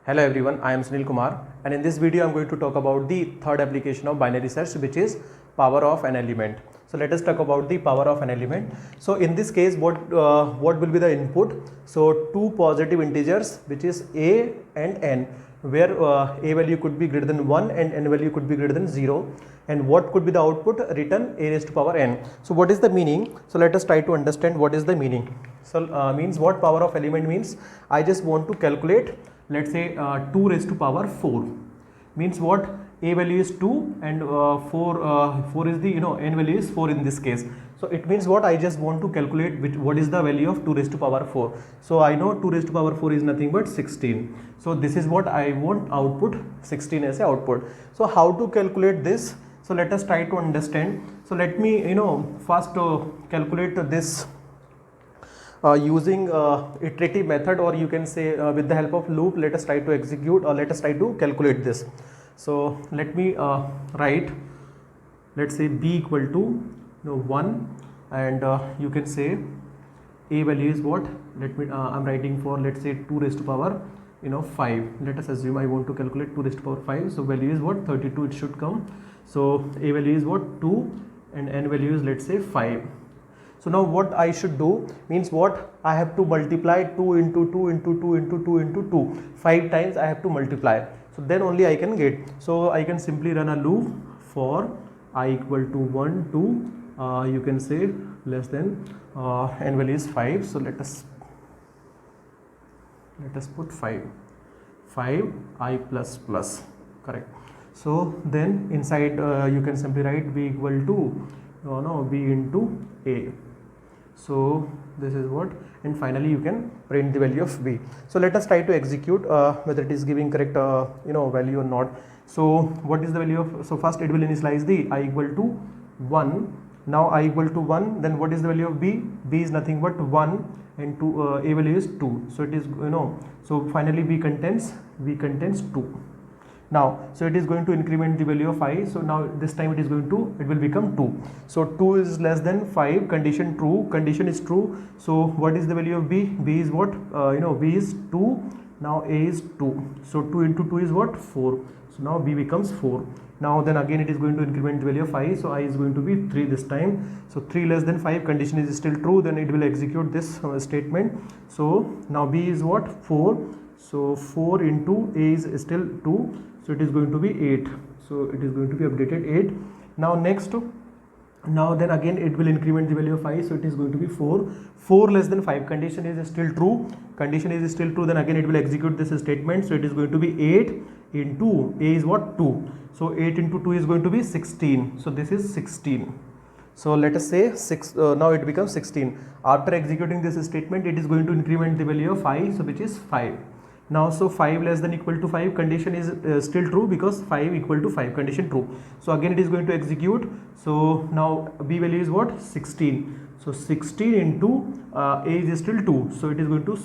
Hello everyone, I am Sunil Kumar, and in this video I am going to talk about the third application of binary search, which is power of an element. So let us talk about the power of an element. So in this case, what will be the input? So two positive integers, which is a and n, where a value could be greater than 1 and n value could be greater than 0. And what could be the output? Return a raised to power n. So what is the meaning? So let us try to understand what is the meaning. So means what power of element means? I just want to calculate, let's say 2 raised to power 4, means what? A value is 2 and 4 is the n value is 4 in this case. So it means what? I just want to calculate what is the value of 2 raised to power 4. So I know 2 raised to power 4 is nothing but 16. So this is what I want output, 16 as a output. So how to calculate this? So let us try to understand. So let me first calculate this using iterative method, or you can say with the help of loop. Let us try to execute, or let us try to calculate this. So let me write, let's say b equal to 1, and you can say a value is what? Let me I'm writing for, let's say 2 raised to power 5. Let us assume I want to calculate 2 raised to power 5. So value is what? 32 it should come. So a value is what? 2, and n value is, let's say, 5. So now what I should do means what? I have to multiply 2 into 2 into 2 into 2 into 2. 5 times I have to multiply. So then only I can get. So I can simply run a loop for I equal to 1 to you can say less than n value is 5. So let us put 5 I plus plus, correct. So then inside you can simply write b equal to b into a. So this is what, and finally you can print the value of b. So let us try to execute whether it is giving correct value or not. So what is the value of? So first it will initialize the I equal to 1. Now I equal to 1, then what is the value of b? B is nothing but 1, and 2 a value is 2. So it is so finally b contains 2. Now, so it is going to increment the value of I. So now this time it will become 2. So 2 is less than 5, condition true, condition is true. So what is the value of b? B is what? B is 2. Now a is 2. So 2 into 2 is what? 4. So now b becomes 4. Now then again it is going to increment the value of I. So I is going to be 3 this time. So 3 less than 5, condition is still true. Then it will execute this statement. So now b is what? 4. So 4 into a is still 2. So it is going to be 8. So it is going to be updated 8. Now next, now then again it will increment the value of I. So it is going to be 4. 4 less than 5, condition is still true. Condition is still true. Then again it will execute this statement. So it is going to be 8 into a is what? 2. So 8 into 2 is going to be 16. So this is 16. So let us say 6. Now it becomes 16. After executing this statement, it is going to increment the value of I. So which is 5. Now so 5 less than equal to 5, condition is still true, because 5 equal to 5, condition true. So again it is going to execute. So now b value is what? 16. So 16 into a is still 2. So it is going to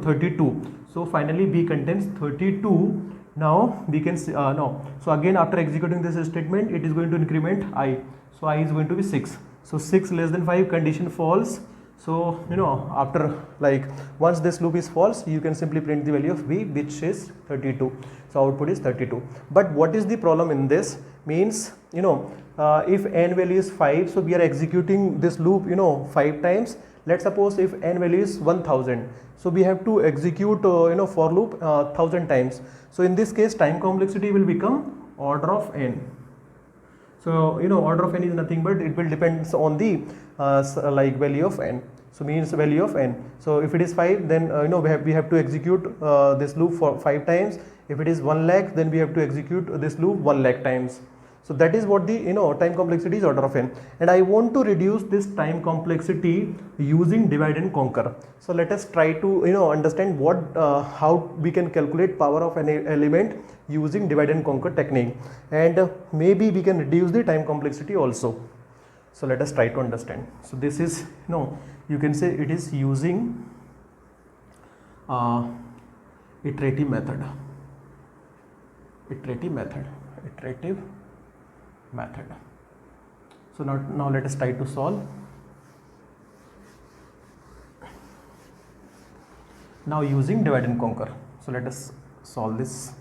32. So finally b contains 32. Now we can see no. So again after executing this statement, it is going to increment I. So I is going to be 6. So 6 less than 5, condition false. So after, like, once this loop is false, you can simply print the value of b, which is 32. So output is 32. But what is the problem in this? Means if n value is 5, so we are executing this loop 5 times. Let's suppose if n value is 1000, so we have to execute for loop 1000 times. So in this case, time complexity will become order of n. So order of n is nothing but it will depends on the like value of n. So means value of n. So if it is 5, then we have to execute this loop for 5 times. If it is 1 lakh, then we have to execute this loop 1 lakh times. So that is what the time complexity is, order of n. And I want to reduce this time complexity using divide and conquer. So let us try to understand what how we can calculate power of an element using divide and conquer technique, and maybe we can reduce the time complexity also. So let us try to understand. So this is you can say it is using iterative method. So now let us try to solve. Now using divide and conquer. So let us solve this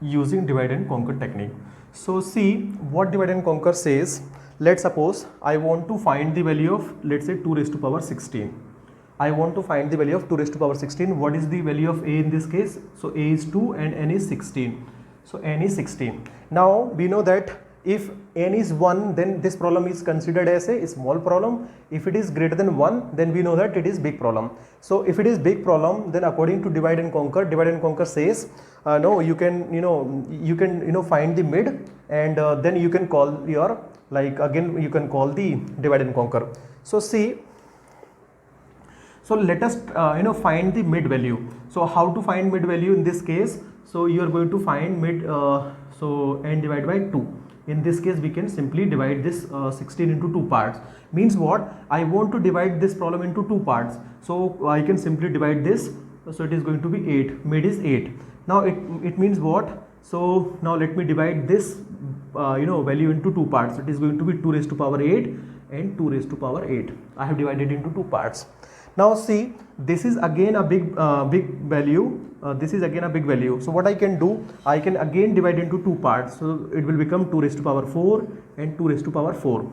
using divide and conquer technique. So see what divide and conquer says. Let's suppose I want to find the value of, let's say, 2 raised to power 16. I want to find the value of 2 raised to power 16. What is the value of a in this case? So a is 2 and n is 16. So n is 16. Now we know that if n is 1, then this problem is considered as a small problem. If it is greater than 1, then we know that it is big problem. So if it is big problem, then according to divide and conquer says, no, you can find the mid, and then you can call your, like, again you can call the divide and conquer. So see, so let us find the mid value. So how to find mid value in this case? So you are going to find mid, so n divided by 2. In this case we can simply divide this 16 into 2 parts. Means what? I want to divide this problem into 2 parts. So I can simply divide this. So it is going to be 8. Mid is 8. Now it means what? So now let me divide this value into 2 parts. It is going to be 2 raised to power 8 and 2 raised to power 8. I have divided into 2 parts. Now see, this is again a big value. This is again a big value. So what I can do, I can again divide into 2 parts. So it will become 2 raised to power 4 and 2 raised to power 4.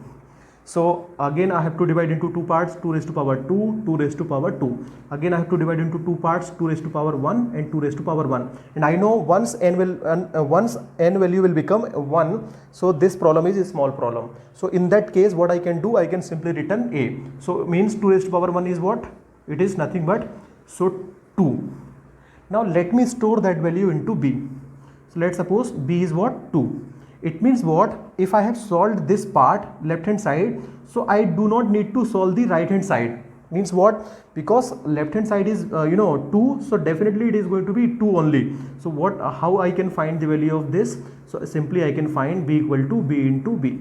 So again I have to divide into 2 parts, 2 raised to power 2, 2 raised to power 2. Again I have to divide into 2 parts, 2 raised to power 1 and 2 raised to power 1. And I know once n value will become 1, so this problem is a small problem. So in that case what I can do, I can simply return a. So it means 2 raised to power 1 is what? It is nothing but, so 2. Now let me store that value into b. So let's suppose b is what? 2. It means what? If I have solved this part, left hand side, so I do not need to solve the right hand side. Means what? Because left hand side is 2, so definitely it is going to be 2 only. So what? How I can find the value of this? So simply I can find b equal to b into b.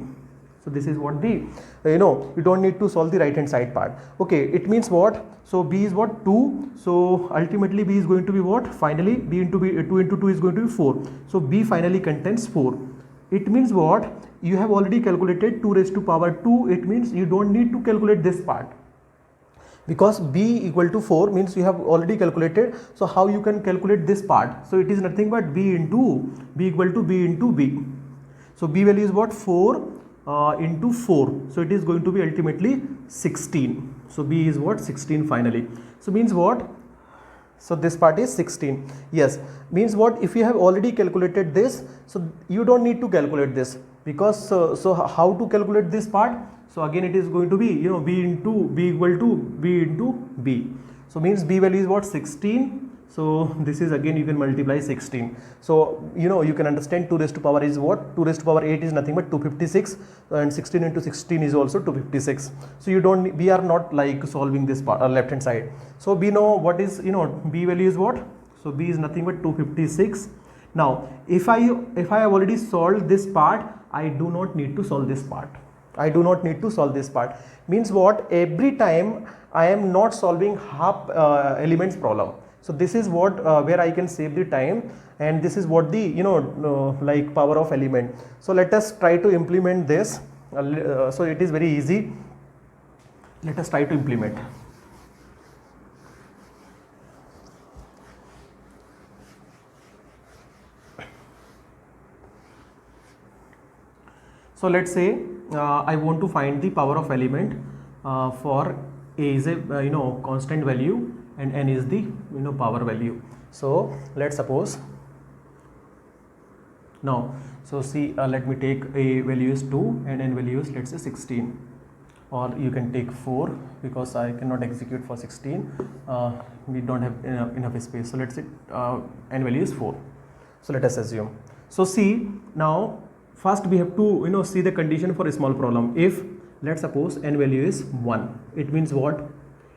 So this is what the, you don't need to solve the right hand side part. Okay, it means what? So b is what? 2. So ultimately b is going to be what? Finally b into b, 2 into 2 is going to be 4. So b finally contains 4. It means what? You have already calculated 2 raised to power 2. It means you don't need to calculate this part. Because b equal to 4 means you have already calculated. So how you can calculate this part? So it is nothing but b equal to b into b. So b value is what? 4 into 4. So it is going to be ultimately 16. So b is what? 16 finally. So means what? So this part is 16. Yes, means what? If you have already calculated this, so you don't need to calculate this, because so how to calculate this part? So again it is going to be b equal to b into b. So means b value is what? 16. So this is again you can multiply 16. So you can understand 2 raised to power is what? 2 raised to power 8 is nothing but 256, and 16 into 16 is also 256. So we are not like solving this part left hand side. So we know what is b value is what? So b is nothing but 256. Now if I have already solved this part, I do not need to solve this part. I do not need to solve this part. Means what? Every time I am not solving half elements problem. So this is what where I can save the time, and this is what the like power of element. So let us try to implement this. So it is very easy. Let us try to implement. So let's say I want to find the power of element for a is a constant value and n is the power value. So let's suppose now, so see, let me take a value is 2 and n value is, let's say, 16, or you can take 4 because I cannot execute for 16. We don't have enough space. So let's say n value is 4. So let us assume. So see, now first we have to see the condition for a small problem. If let's suppose n value is 1, it means what?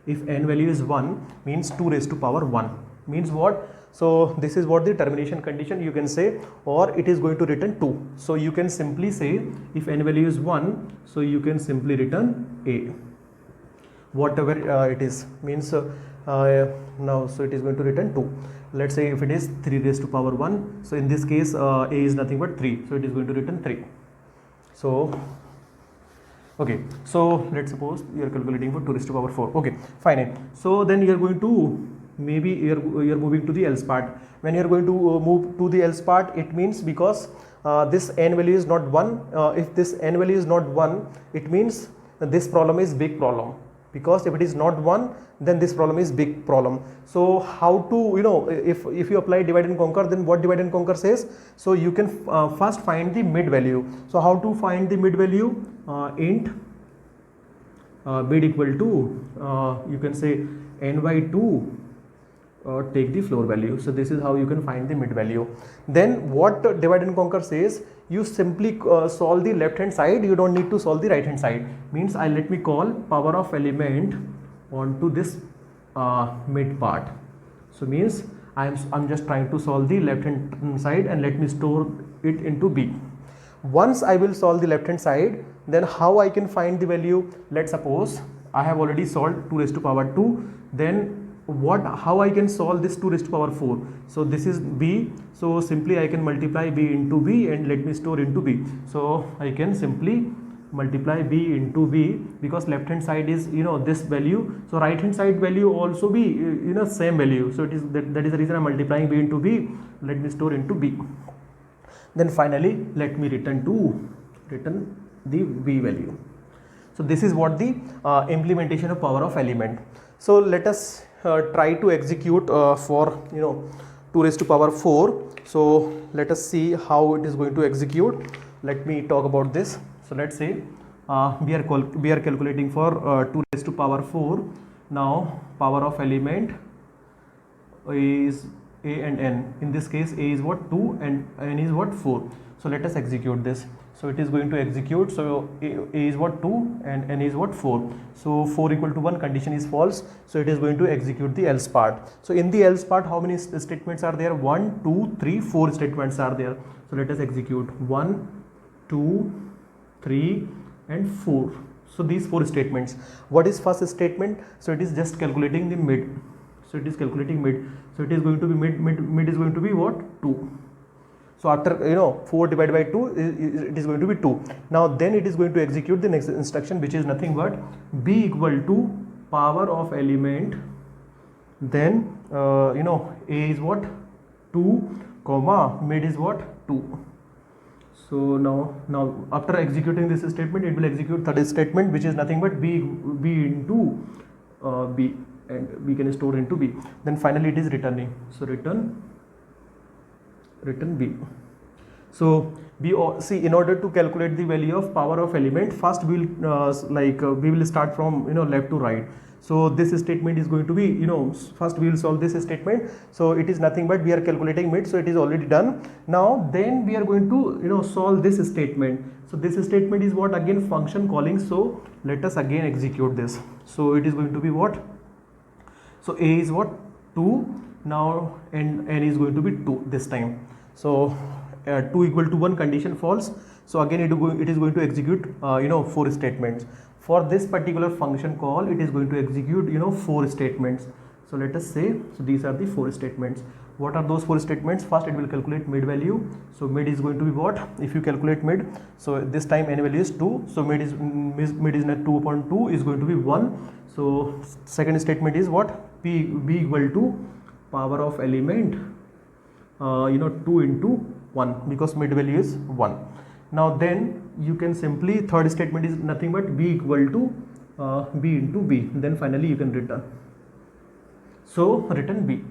If n value is 1 means 2 raised to power 1 means what? So this is what the termination condition you can say, or it is going to return 2. So you can simply say if n value is 1, so you can simply return a, whatever it is, means now so it is going to return 2. Let's say if it is 3 raised to power 1, so in this case a is nothing but 3, so it is going to return 3. So okay, so let's suppose you are calculating for 2 raised to power 4. Okay, fine. So then you are going to maybe you're moving to the else part. When you're going to move to the else part, it means because this n value is not 1. If this n value is not 1, it means this problem is big problem, because if it is not 1, then this problem is big problem. So how to, if you apply divide and conquer, then what divide and conquer says? So you can first find the mid value. So how to find the mid value? Int mid equal to you can say n by 2 take the floor value. So this is how you can find the mid value. Then what divide and conquer says? You simply solve the left hand side, you don't need to solve the right hand side. Means let me call power of element onto this mid part. So means I'm just trying to solve the left hand side, and let me store it into B. Once I will solve the left hand side, then how I can find the value? Let's suppose I have already solved 2 raised to power 2. Then how I can solve this 2 raised to power 4? So this is B, so simply I can multiply B into B, and let me store into B. So I can simply multiply B into B, because left hand side is this value, so right hand side value also be same value. So it is that is the reason I'm multiplying B into B. Let me store into B. Then finally let me return the B value. So this is what the implementation of power of element. So let us try to execute for 2 raised to power 4. So let us see how it is going to execute. Let me talk about this. So let's say we are calculating for 2 raised to power 4. Now power of element is a and n. In this case a is what? 2 and n is what? 4. So let us execute this. So it is going to execute. So a is what? 2 and n is what? 4. So 4 equal to 1 condition is false. So it is going to execute the else part. So in the else part, how many statements are there? 1, 2, 3, 4 statements are there. So let us execute 1, 2, 3 and 4. So these 4 statements. What is first statement? So it is just calculating the mid. So it is calculating mid. So it is going to be mid is going to be what? 2. So after 4 divided by 2, it is going to be 2. Now then it is going to execute the next instruction, which is nothing but B equal to power of element. Then a is what? 2 comma mid is what? 2. So now after executing this statement, it will execute third statement, which is nothing but B into B, and we can store into B. Then finally it is returning. So return B. So see, in order to calculate the value of power of element, first we will start from left to right. So this statement is going to be first we will solve this statement. So it is nothing but we are calculating mid, so it is already done. Now then we are going to solve this statement. So this statement is what? Again function calling. So let us again execute this. So it is going to be what? So a is what? 2. Now and n is going to be 2 this time. So 2 equal to 1 condition false. So again it is going to execute 4 statements. For this particular function call, it is going to execute 4 statements. So let us say, so these are the 4 statements. What are those 4 statements? First it will calculate mid value. So mid is going to be what? If you calculate mid, so this time n value is 2. So mid is not 2 upon 2 is going to be 1. So second statement is what? B equal to power of element 2 into 1, because mid value is 1. Now then you can simply, third statement is nothing but B equal to B into B. Then finally you can return. So return B.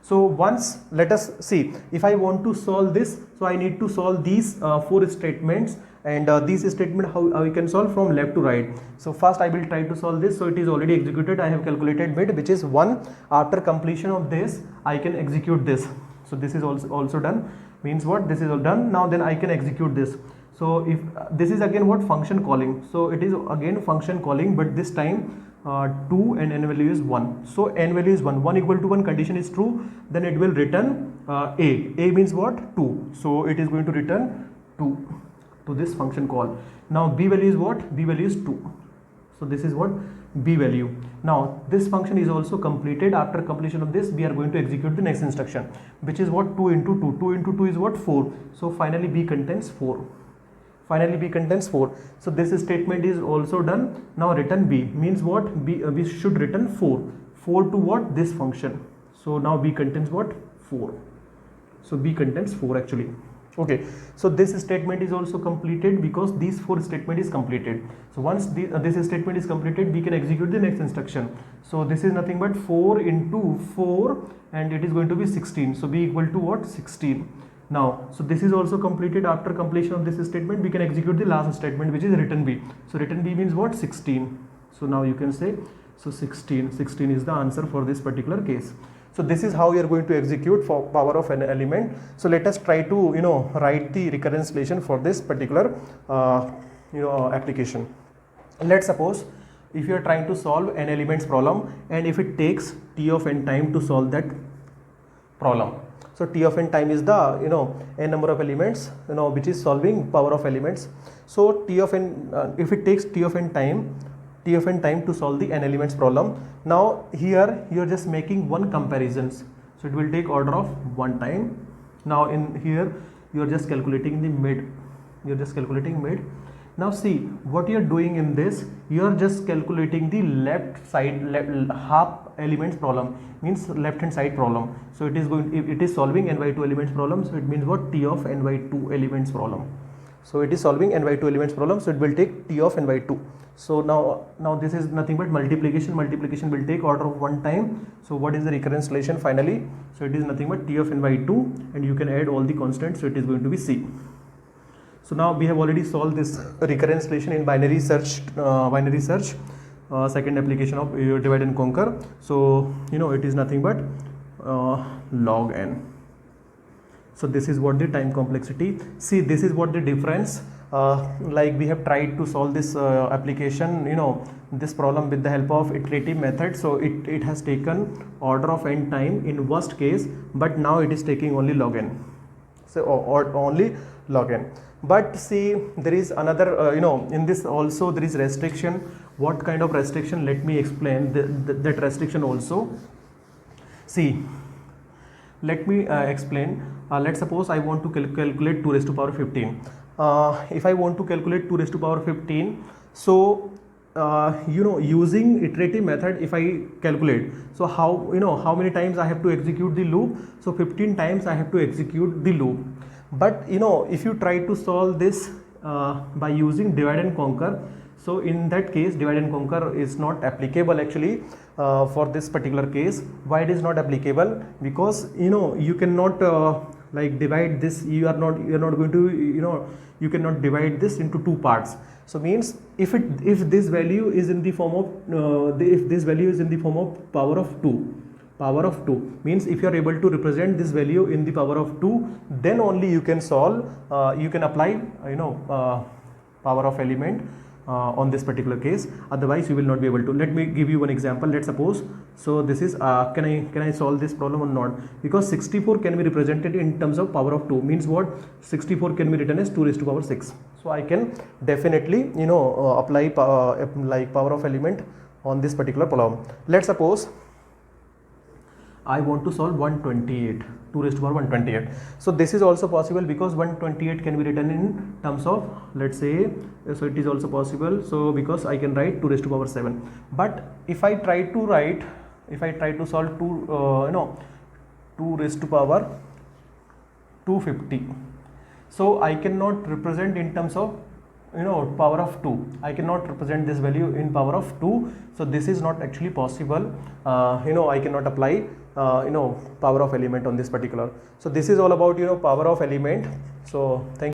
So once, let us see, if I want to solve this, so I need to solve these 4 statements, and these statements how we can solve from left to right. So first I will try to solve this. So it is already executed. I have calculated mid, which is 1. After completion of this, I can execute this. So this is also done. Means what? This is all done. Now then I can execute this. So if this is again what? Function calling. So it is again function calling, but this time 2 and n value is 1. So n value is 1. 1 equal to 1 condition is true. Then it will return a. A means what? 2. So it is going to return 2 to this function call. Now B value is what? B value is 2. So this is what? B value. Now this function is also completed. After completion of this, we are going to execute the next instruction, which is what? 2 into 2. 2 into 2 is what? 4. So finally B contains 4. Finally B contains 4. So this statement is also done. Now return B means what? B we should return 4. 4 to what? This function. So now B contains what? 4. So B contains 4 actually. Okay, so this statement is also completed because these 4 statement is completed. So once this statement is completed, we can execute the next instruction. So this is nothing but 4 into 4 and it is going to be 16. So B equal to what? 16. Now, so this is also completed. After completion of this statement, we can execute the last statement, which is return B. So return B means what? 16. So now you can say, so 16 is the answer for this particular case. So this is how we are going to execute for power of an element. So let us try to write the recurrence relation for this particular application. Let's suppose if you are trying to solve an elements problem and if it takes t of n time to solve that problem. So t of n time is the n number of elements which is solving power of elements. So t of n if it takes t of n time to solve the n elements problem. Now here you are just making one comparisons, so it will take order of 1 time. Now in here you are just calculating the mid, Now see what you are doing in this, you are just calculating the left side, half elements problem, means left hand side problem. So it is going, if it is solving n by 2 elements problem, so it means what? T of n by 2 elements problem. So it is solving n by 2 elements problem, so it will take t of n by 2. So now this is nothing but multiplication will take order of 1 time. So what is the recurrence relation finally? So it is nothing but t of n by 2 and you can add all the constants, so it is going to be C. So now we have already solved this recurrence relation in binary search, second application of divide and conquer. So it is nothing but log n. So this is what the time complexity. See, this is what the difference. Like we have tried to solve this application, this problem with the help of iterative method. So it has taken order of n time in worst case, but now it is taking only log n. So or only log n. But see, there is another, in this also there is restriction. What kind of restriction? Let me explain that restriction also. See, let me explain. Let's suppose I want to calculate 2 raised to power 15. If I want to calculate 2 raised to power 15, so using iterative method, if I calculate, so how many times I have to execute the loop? So 15 times I have to execute the loop. But if you try to solve this by using divide and conquer, so in that case divide and conquer is not applicable actually for this particular case. Why it is not applicable? Because you cannot like divide this, you are not going to you cannot divide this into 2 parts. So means if this value is in the form of if this value is in the form of power of 2, means if you are able to represent this value in the power of 2, then only you can solve, you can apply power of element on this particular case. Otherwise you will not be able to. Let me give you one example. Let's suppose, so this is can I solve this problem or not? Because 64 can be represented in terms of power of 2, means what? 64 can be written as 2 raised to power 6. So I can definitely apply like power of element on this particular problem. Let's suppose I want to solve 128, 2 raised to power 128. So this is also possible because 128 can be written in terms of, let's say, so it is also possible. So because I can write 2 raised to power 7. But if I try to solve 2 raised to power 250, so I cannot represent in terms of power of 2. I cannot represent this value in power of 2. So this is not actually possible. I cannot apply power of element on this particular. So this is all about power of element. So thank you.